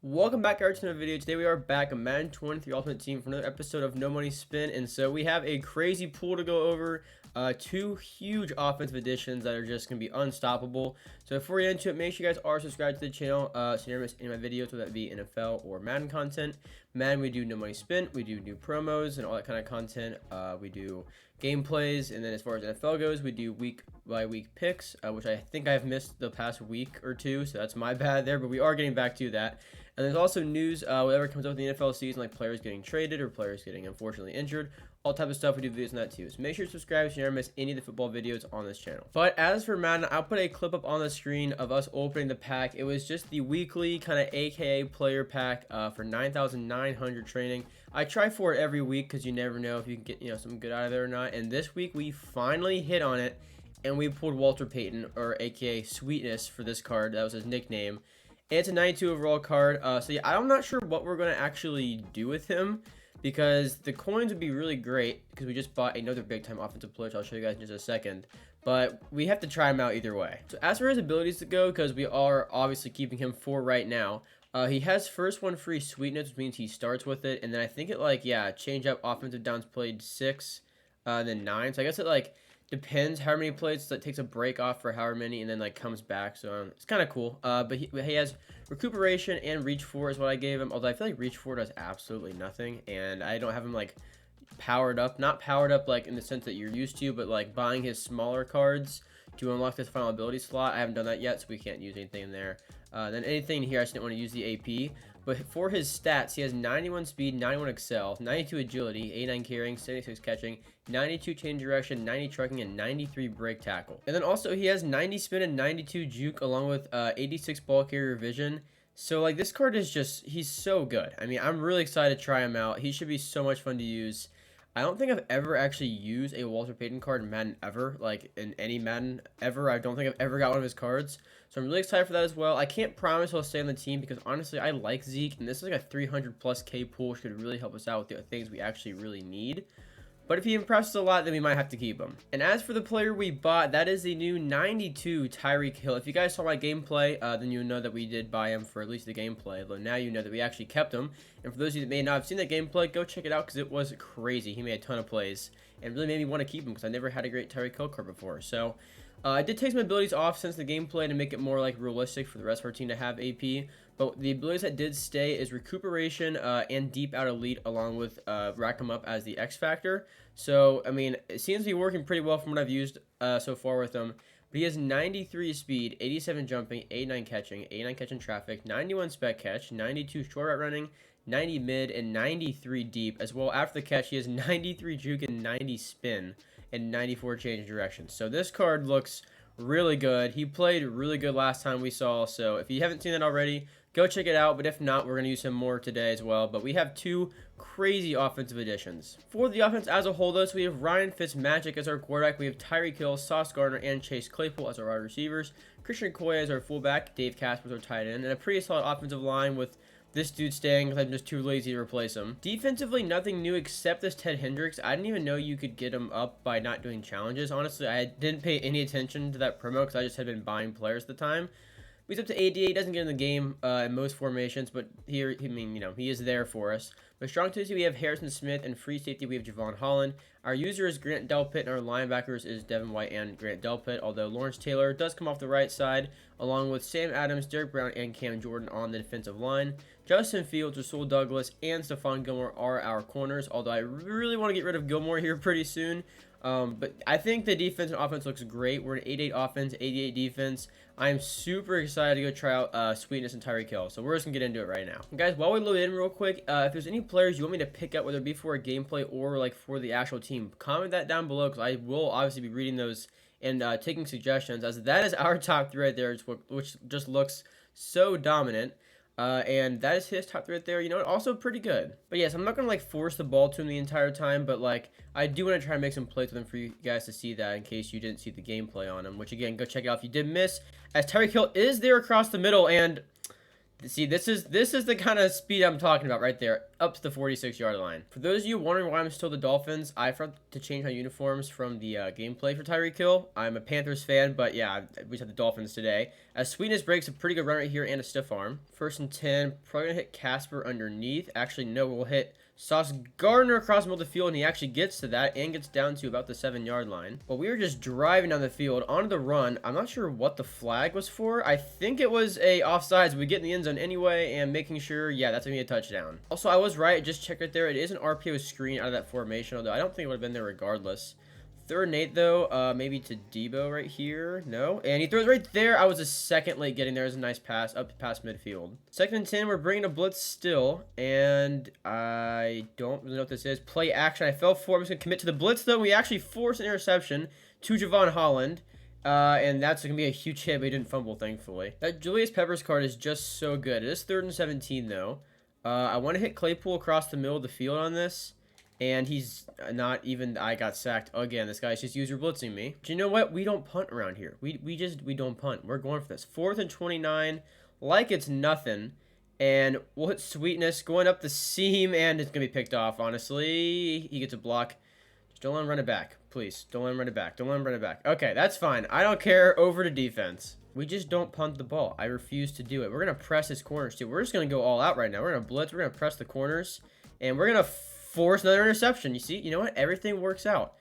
Welcome back to our another video. Today we are back on Madden 23 Ultimate Team for another episode of No Money Spin. And so we have a crazy pool to go over. Two huge offensive additions that are just going to be unstoppable. So before we get into it, make sure you guys are subscribed to the channel so you never miss any of my videos, whether that be NFL or Madden content. Madden, we do No Money Spin, we do new promos and all that kind of content. We do gameplays, and then as far as NFL goes, we do week by week picks, which I think I've missed the past week or two, so that's my bad there, but we are getting back to that. And there's also news, whatever comes up with the NFL season, like players getting traded or players getting unfortunately injured, all type of stuff. We do videos on that too. So make sure to subscribe so you never miss any of the football videos on this channel. But as for Madden, I'll put a clip up on the screen of us opening the pack. It was just the weekly kind of AKA player pack for 9,900 training. I try for it every week because you never know if you can get some good out of it or not. And this week we finally hit on it, and we pulled Walter Payton, or AKA Sweetness, for this card. That was his nickname. It's a 92 overall card. So yeah, I'm not sure what we're going to actually do with him, because the coins would be really great because we just bought another big time offensive player, which I'll show you guys in just a second. But we have to try him out either way. So as for his abilities to go, because we are obviously keeping him for right now, he has first one free Sweetness, which means he starts with it. And then I think it change up offensive downs played 6, then 9. So I guess it depends how many plays. So it takes a break off for however many and then comes back. So it's kind of cool. But he has recuperation and reach 4 is what I gave him. Although I feel like reach 4 does absolutely nothing, and I don't have him powered up. Not powered up in the sense that you're used to, but buying his smaller cards to unlock this final ability slot. I haven't done that yet, so we can't use anything in there. Then anything here, I just didn't want to use the AP. But for his stats, he has 91 speed, 91 excel, 92 agility, 89 carrying, 76 catching, 92 change direction, 90 trucking, and 93 break tackle. And then also he has 90 spin and 92 juke, along with 86 ball carrier vision. So this card is he's so good. I mean, I'm really excited to try him out. He should be so much fun to use. I don't think I've ever actually used a Walter Payton card in Madden ever, in any Madden ever. I don't think I've ever got one of his cards. So I'm really excited for that as well. I can't promise he'll stay on the team because honestly, I like Zeke, and this is a 300 plus K pool, which could really help us out with the things we actually really need. But if he impresses a lot, then we might have to keep him. And as for the player we bought, that is the new 92 Tyreek Hill. If you guys saw my gameplay, then you know that we did buy him for at least the gameplay. But now you know that we actually kept him. And for those of you that may not have seen that gameplay, go check it out because it was crazy. He made a ton of plays and really made me want to keep him because I never had a great Tyreek Hill card before. So I did take some abilities off since the gameplay to make it more realistic for the rest of our team to have AP. But the abilities that did stay is recuperation and deep out elite, along with rack 'em up as the X factor. So I mean, it seems to be working pretty well from what I've used so far with him. But he has 93 speed, 87 jumping, 89 catching, 89 catching traffic, 91 spec catch, 92 short route running, 90 mid, and 93 deep. As well, after the catch, he has 93 juke and 90 spin and 94 change direction. So this card looks really good. He played really good last time we saw. So if you haven't seen that already, go check it out. But if not, we're going to use him more today as well. But we have two crazy offensive additions. For the offense as a whole, though, so we have Ryan Fitzmagic as our quarterback. We have Tyreek Hill, Sauce Gardner, and Chase Claypool as our wide receivers. Christian Okoye as our fullback. Dave Casper as our tight end. And a pretty solid offensive line with this dude staying because I'm just too lazy to replace him. Defensively, nothing new except this Ted Hendricks. I didn't even know you could get him up by not doing challenges. Honestly, I didn't pay any attention to that promo because I just had been buying players at the time. He's up to 88. He doesn't get in the game in most formations, but here, he is there for us. But strong safety, we have Harrison Smith, and free safety, we have Javon Holland. Our user is Grant Delpit, and our linebackers is Devin White and Grant Delpit, although Lawrence Taylor does come off the right side, along with Sam Adams, Derek Brown, and Cam Jordan on the defensive line. Justin Fields, Rasul Douglas, and Stephon Gilmore are our corners, although I really want to get rid of Gilmore here pretty soon. But I think the defense and offense looks great. We're an 88 offense, 88 defense. I'm super excited to go try out Sweetness and Tyreek Hill. So we're just going to get into it right now. And guys, while we load in real quick, if there's any players you want me to pick up, whether it be for a gameplay or for the actual team, comment that down below because I will obviously be reading those and taking suggestions, as that is our top 3 right there, which just looks so dominant. And that is his top 3 right there. Also pretty good. But yes, I'm not going to force the ball to him the entire time, but I do want to try and make some plays with him for you guys to see that in case you didn't see the gameplay on him, which again, go check it out if you did miss, as Tyreek Hill is there across the middle, and See, this is the kind of speed I'm talking about right there, up to the 46-yard line. For those of you wondering why I'm still the Dolphins, I forgot to change my uniforms from the gameplay for Tyreek Hill. I'm a Panthers fan, but yeah, we just have the Dolphins today. As Sweetness breaks a pretty good run right here and a stiff arm. 1st and 10, probably gonna hit Casper underneath. Actually, no, we'll hit Sauce Gardner across the middle of the field, and he actually gets to that and gets down to about the 7-yard line. But we were just driving down the field onto the run. I'm not sure what the flag was for. I think it was a offsides. We get in the end zone anyway, and making sure, yeah, that's gonna be a touchdown. Also, I was right. Just check right there. It is an RPO screen out of that formation, although I don't think it would have been there regardless. 3rd and 8 though, maybe to Debo right here. No, and he throws right there. I was a second late getting there. It was a nice pass up past midfield. 2nd and 10, we're bringing a blitz still, and I don't really know what this is. Play action. I fell for it. I'm just gonna commit to the blitz though. We actually forced an interception to Javon Holland. And that's going to be a huge hit, but he didn't fumble, thankfully. That Julius Peppers card is just so good. It is 3rd and 17, though. I want to hit Claypool across the middle of the field on this. And he's not even... I got sacked again. This guy's just user blitzing me. But you know what? We don't punt around here. We don't punt. We're going for this. 4th and 29. Like it's nothing. And we'll hit Sweetness going up the seam. And it's going to be picked off, honestly. He gets a block. Just don't let him run it back. Please. Don't let him run it back. Don't let him run it back. Okay, that's fine. I don't care. Over to defense. We just don't punt the ball. I refuse to do it. We're going to press his corners, too. We're just going to go all out right now. We're going to blitz. We're going to press the corners. And we're going to force another interception. You see? You know what? Everything works out.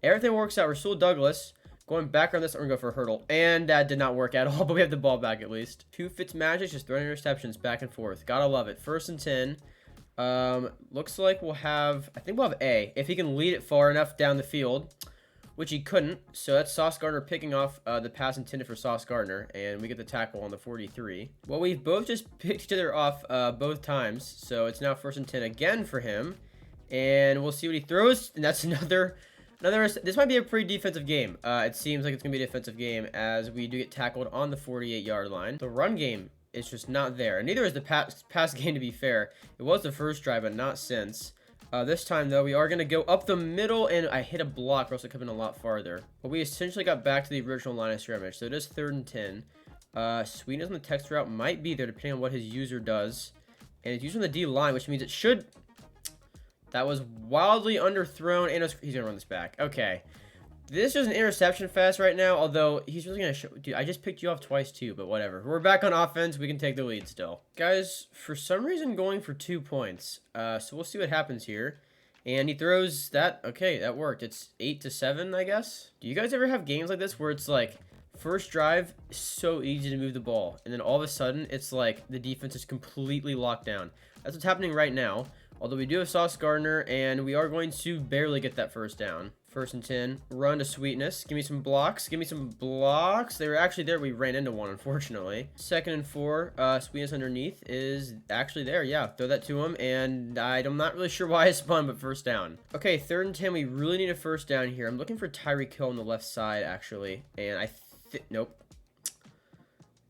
Everything works out. Rasul Douglas going back on this. I'm going to go for a hurdle. And that did not work at all, but we have the ball back at least. 2 Fitzmagic just throwing interceptions back and forth. Gotta love it. 1st and 10. Looks like we'll have... I think we'll have A. If he can lead it far enough down the field, which he couldn't. So that's Sauce Gardner picking off the pass intended for Sauce Gardner. And we get the tackle on the 43. Well, we've both just picked each other off both times. So it's now 1st and 10 again for him. And we'll see what he throws. And that's another... This might be a pretty defensive game. It seems like it's going to be a defensive game as we do get tackled on the 48-yard line. The run game is just not there. And neither is the pass game, to be fair. It was the first drive, but not since. This time, though, we are going to go up the middle, and I hit a block, or else it could have been a lot farther. But we essentially got back to the original line of scrimmage. So it is 3rd and 10. Sweetness on the text route might be there, depending on what his user does. And it's using the D line, which means it should... That was wildly underthrown, and he's going to run this back. Okay. This is an interception fest right now, although he's really going to show... Dude, I just picked you off twice, too, but whatever. We're back on offense. We can take the lead still. Guys, for some reason, going for 2 points. So we'll see what happens here. And he throws that... Okay, that worked. It's 8-7, I guess. Do you guys ever have games like this where it's like... First drive, so easy to move the ball. And then all of a sudden, it's like the defense is completely locked down. That's what's happening right now. Although we do have Sauce Gardner, and we are going to barely get that first down. 1st and 10. Run to Sweetness. Give me some blocks. Give me some blocks. They were actually there. We ran into one, unfortunately. 2nd and 4. Sweetness underneath is actually there. Yeah, throw that to him. And I'm not really sure why I spun, but first down. Okay, 3rd and 10. We really need a first down here. I'm looking for Tyreek Hill on the left side, actually. And nope.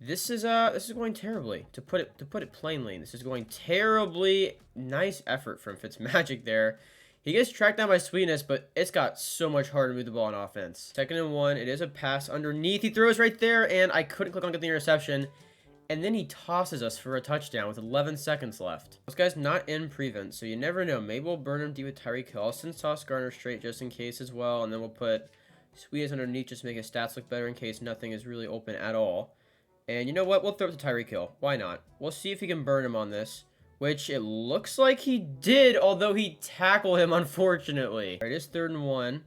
This is going terribly, to put it plainly. This is going terribly. Nice effort from Fitzmagic there. He gets tracked down by Sweetness, but it's got so much harder to move the ball on offense. 2nd and 1. It is a pass underneath. He throws right there, and I couldn't click on get the interception. And then he tosses us for a touchdown with 11 seconds left. This guy's not in prevent, so you never know. Maybe we'll burn him deep with Tyreek Hill. I'll send Sauce Gardner straight just in case as well, and then we'll put Sweetness underneath just to make his stats look better in case nothing is really open at all. And you know what? We'll throw it to Tyreek Hill. Why not? We'll see if he can burn him on this. Which it looks like he did, although he tackled him, unfortunately. All right, it is 3rd and 1.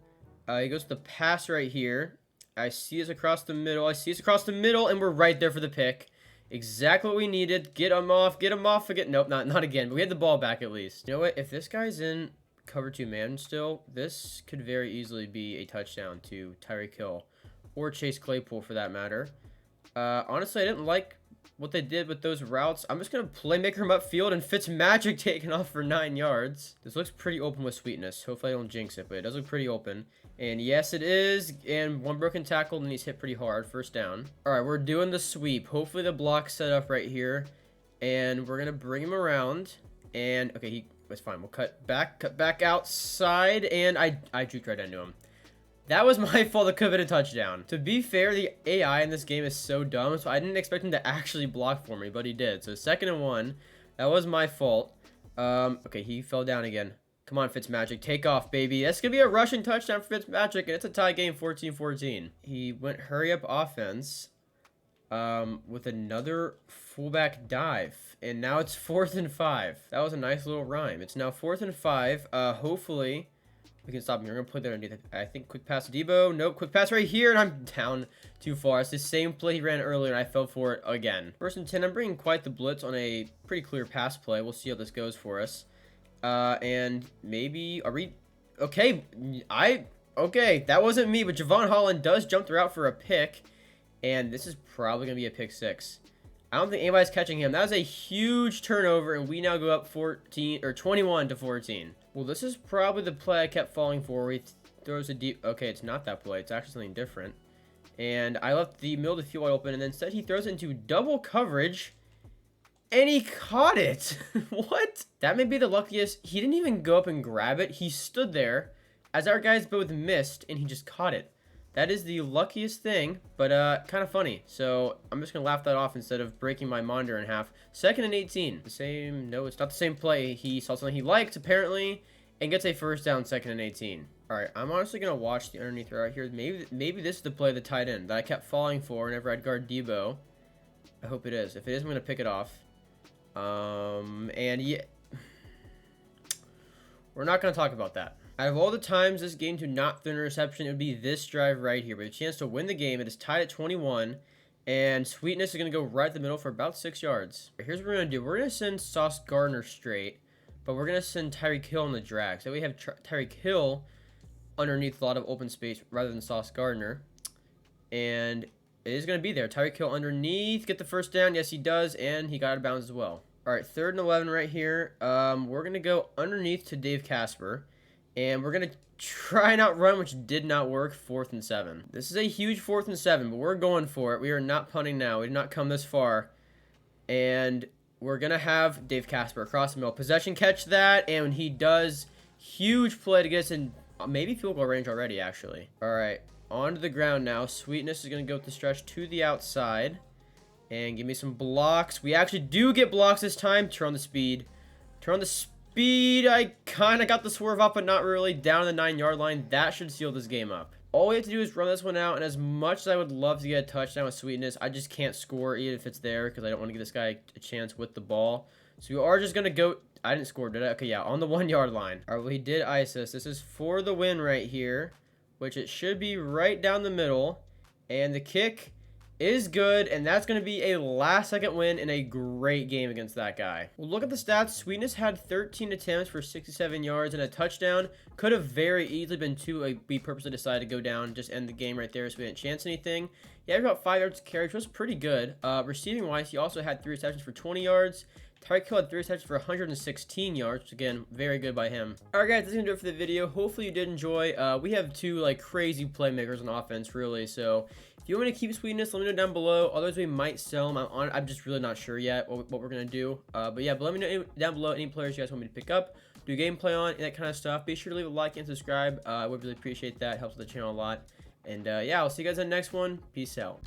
He goes to the pass right here. I see us across the middle. And we're right there for the pick. Exactly what we needed. Get him off. Get him off again. Nope, not again. But we had the ball back at least. You know what? If this guy's in cover 2 man still, this could very easily be a touchdown to Tyreek Hill. Or Chase Claypool, for that matter. Honestly, I didn't like what they did with those routes. I'm just going to playmaker him upfield and Fitzmagic taking off for 9 yards. This looks pretty open with Sweetness. Hopefully I don't jinx it, but it does look pretty open. And yes, it is. And 1 broken tackle, and he's hit pretty hard. First down. All right, we're doing the sweep. Hopefully the block's set up right here. And we're going to bring him around. And, okay, that's fine. We'll cut back outside. And I juked right into him. That was my fault. It could have been a touchdown. To be fair, the AI in this game is so dumb, so I didn't expect him to actually block for me, but he did. So 2nd and 1. That was my fault. Okay, he fell down again. Come on, Fitzmagic. Take off, baby. That's going to be a rushing touchdown for Fitzmagic, and it's a tie game, 14-14. He went hurry-up offense with another fullback dive. And now it's 4th and 5. That was a nice little rhyme. It's now 4th and 5. Hopefully we can stop him. We're going to put that underneath. I think quick pass to Debo. Nope, quick pass right here, and I'm down too far. It's the same play he ran earlier, and I fell for it again. 1st and 10. I'm bringing quite the blitz on a pretty clear pass play. We'll see how this goes for us. And maybe, are we, okay, okay, that wasn't me, but Javon Holland does jump the route for a pick, and this is probably going to be a pick 6. I don't think anybody's catching him. That was a huge turnover, and we now go up 21-14. Well, this is probably the play I kept falling for. He throws a deep, okay, it's not that play. It's actually something different. And I left the middle of the field wide open, and then instead he throws it into double coverage, and he caught it. What? That may be the luckiest. He didn't even go up and grab it. He stood there as our guys both missed, and he just caught it. That is the luckiest thing, but kind of funny. So I'm just going to laugh that off instead of breaking my monitor in half. 2nd and 18. The same, no, it's not the same play. He saw something he liked, apparently, and gets a 1st down, 2nd and 18. All right, I'm honestly going to watch the underneath right here. Maybe this is the play, the tight end, that I kept falling for whenever I'd guard Debo. I hope it is. If it is, I'm going to pick it off. And yeah, we're not going to talk about that. Out of all the times this game to not throw an interception, it would be this drive right here. But a chance to win the game. It is tied at 21. And Sweetness is going to go right in the middle for about 6 yards. Here's what we're going to do. We're going to send Sauce Gardner straight. But we're going to send Tyreek Hill on the drag. So we have Tyreek Hill underneath a lot of open space rather than Sauce Gardner. And it is going to be there. Tyreek Hill underneath. Get the 1st down. Yes, he does. And he got out of bounds as well. All right, 3rd and 11 right here. We're going to go underneath to Dave Casper. And we're going to try and outrun, which did not work. 4th and 7. This is a huge 4th and 7, but we're going for it. We are not punting now. We did not come this far. And we're going to have Dave Casper across the middle. Possession, catch that. And he does. Huge play to get us in maybe field goal range already, actually. All right, onto the ground now. Sweetness is going to go with the stretch to the outside. And give me some blocks. We actually do get blocks this time. Turn on the speed. Turn on the speed. I kind of got the swerve up, but not really. Down the 9-yard line. That should seal this game up. All we have to do is run this one out. And as much as I would love to get a touchdown with Sweetness, I just can't score even if it's there because I don't want to give this guy a chance with the ball. So we are just going to go. I didn't score, did I? Okay, yeah, on the 1-yard line. All right, well, he did ice us. This is for the win right here, which it should be right down the middle. And the kick is good, and that's going to be a last-second win in a great game against that guy. Well, look at the stats. Sweetness had 13 attempts for 67 yards and a touchdown. Could have very easily been 2. We purposely decided to go down, just end the game right there so we didn't chance anything. He had about 5 yards to carry, which was pretty good. Receiving-wise, he also had 3 receptions for 20 yards. Tyreek Hill had 3 receptions for 116 yards, which again, very good by him. Alright guys, that's going to do it for the video. Hopefully you did enjoy. We have 2 like crazy playmakers on offense, really, so if you want me to keep Sweetness, let me know down below. Otherwise, we might sell him. I'm just really not sure yet what we're going to do. But yeah, but let me know down below any players you guys want me to pick up, do gameplay on, and that kind of stuff. Be sure to leave a like and subscribe. I would really appreciate that. Helps the channel a lot. And yeah, I'll see you guys in the next one. Peace out.